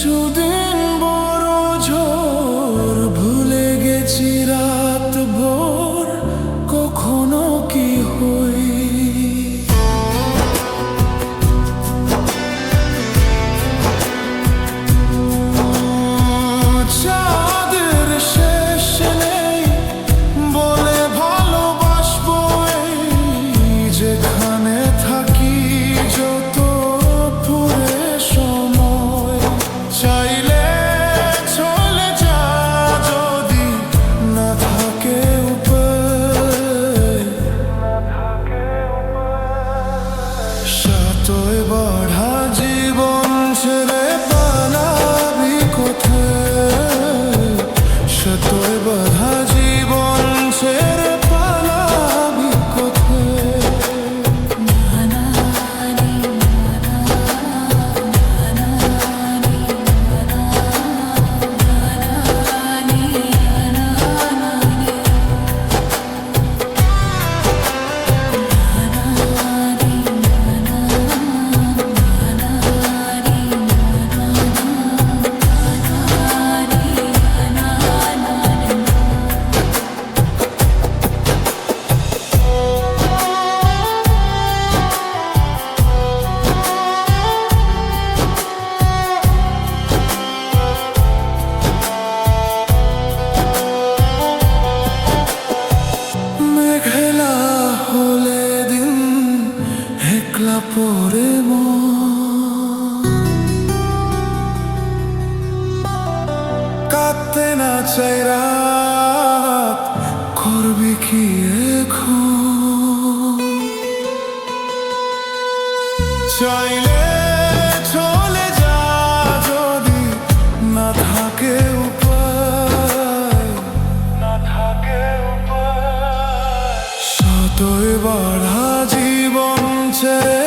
কিছুদিন বড় ঝড়, ভুলে গেছি রাত ভোর কখনো কি হই। চাঁদের শেষ নেই বলে ভালোবাসবো এই যেখানে থাকি যত পুরে সময়। চাইলে চলে যা যদি না থাকে উপায়। সাতই বাড়া জীবন ছেড়ে পালাবি কোথায়? সাতই বাঁধা জীবন ছেড়ে পালাবি কোথায়? মেঘলা হলে দিন একলা পড়ে কাঁদতে না চাই রাত, করবি কি এখন? চাইলে চলে যা যদি না থাকে উপায়। সাতই বাড়া জীবন ছেড়ে